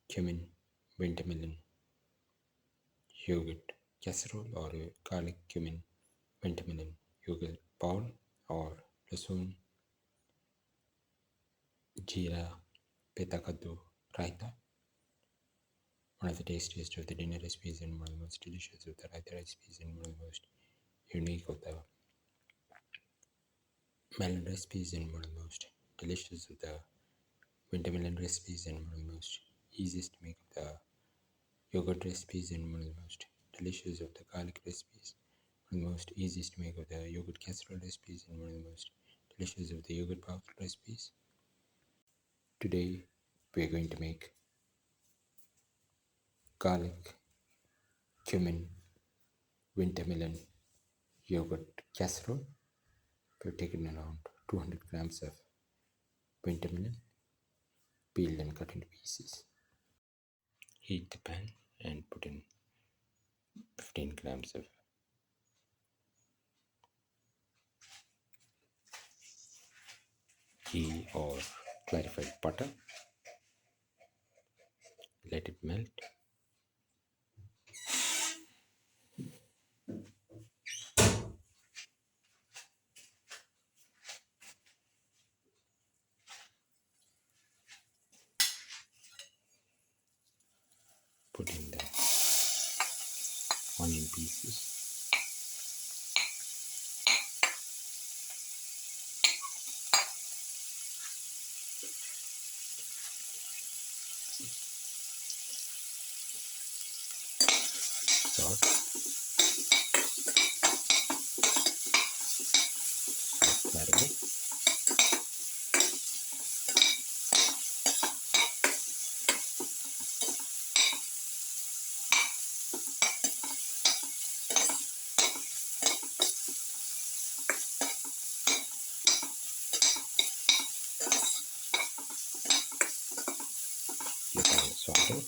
cumin, winter melon, yogurt casserole, or a garlic cumin winter melon yogurt bowl, or Lasoon, Jeera, Petha, Kaddu, Raita. One of the tastiest of the dinner recipes and one of the most delicious of the Raita recipes and one of the most unique of the melon recipes and one of the most delicious of the winter melon recipes and one of the most easiest to make of the yogurt recipes and one of the most delicious of the garlic recipes, one of the most easiest to make of the yogurt casserole recipes and one of the most delicious of the yogurt bowl recipes. Today we are going to make garlic, cumin, winter melon yogurt casserole. We've taken around 200 grams of winter melon, peeled and cut into pieces. Heat the pan and put in 15 grams of ghee or clarified butter. Let it melt. Put in the onion pieces. Salt. Caramel. You can saute.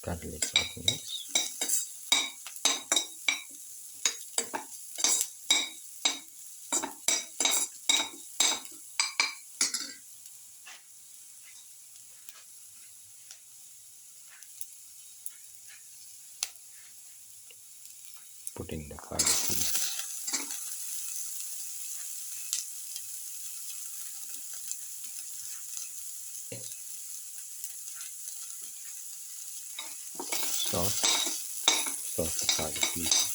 Garlic sauteings. Put in the garlic piece. Sauce the garlic piece.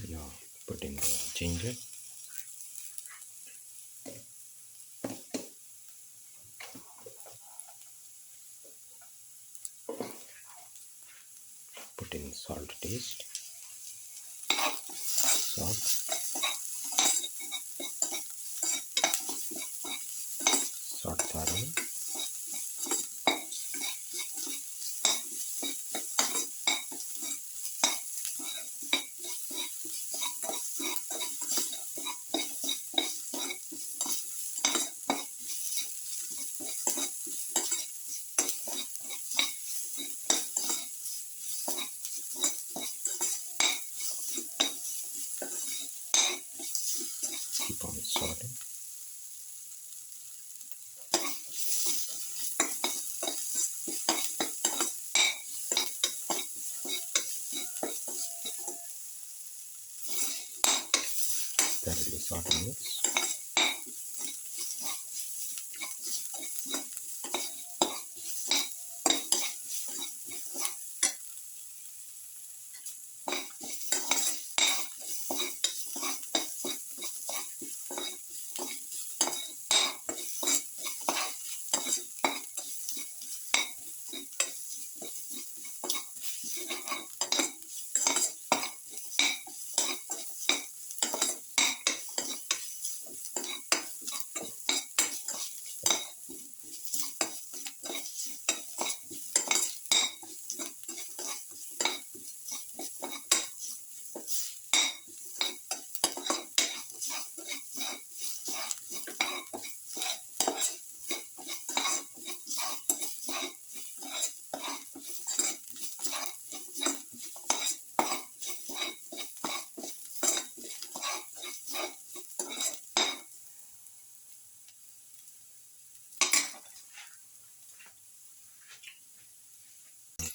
Now put in the ginger. salt to taste, salt, salt thoroughly, keep on salting. Thoroughly saute this.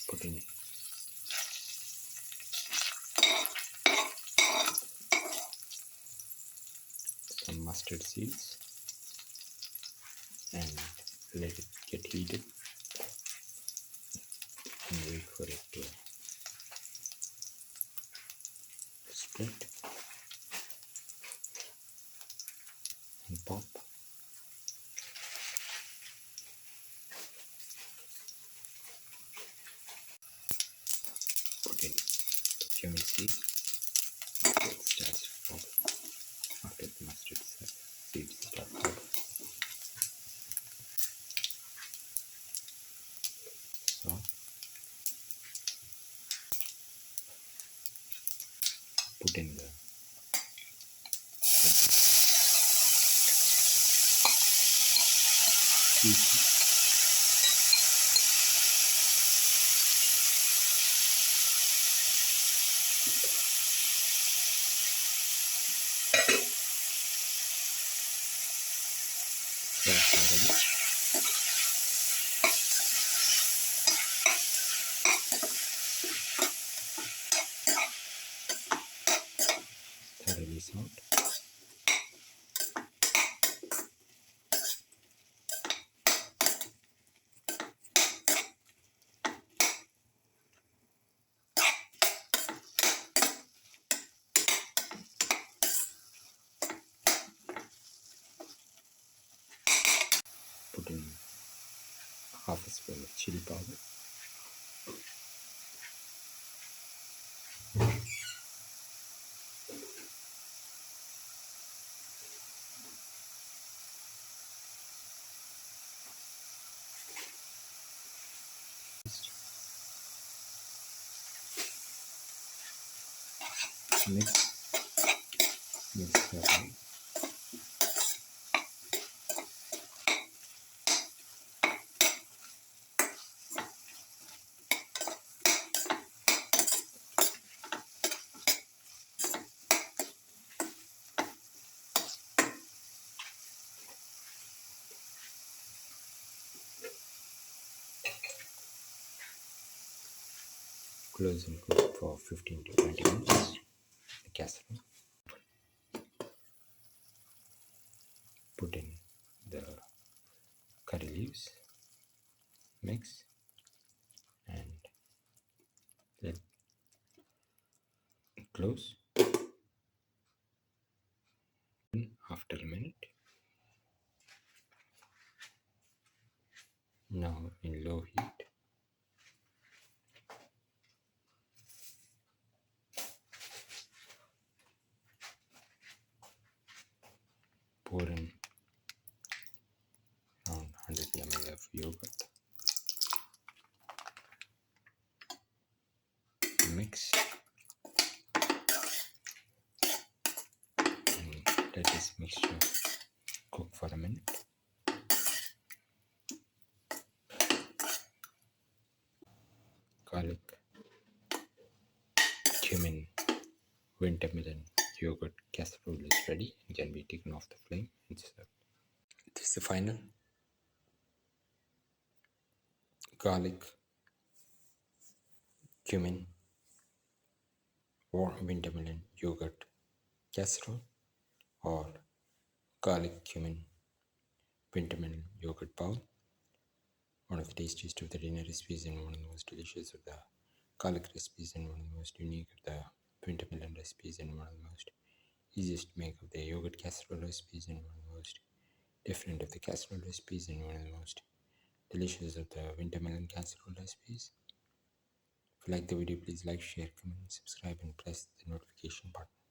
Put in some mustard seeds and let it get heated and wait for it to spread and pop. Put in the cumin seeds. It starts popping after the mustard seeds start popping. So put in the seeds. Thoroughly salt. Put in half a spoon of chili powder. Mix thoroughly. Close and cook for 15 to 20 minutes. The casserole. Put in the curry leaves, mix, and let it close. After a minute, now in low heat, pour in around 100 ml of yogurt. Mix and let this mixture cook for a minute. Garlic, cumin, winter melon yogurt casserole is ready and can be taken off the flame and served. This is the final garlic, cumin, or winter melon yogurt casserole, or garlic, cumin, winter melon yogurt bowl. One of the tastiest of the dinner recipes and one of the most delicious of the garlic recipes and one of the most unique of the winter melon recipes and one of the most easiest to make of the yogurt casserole recipes and one of the most different of the casserole recipes and one of the most delicious of the winter melon casserole recipes. If you like the video, please like, share, comment, subscribe and press the notification button.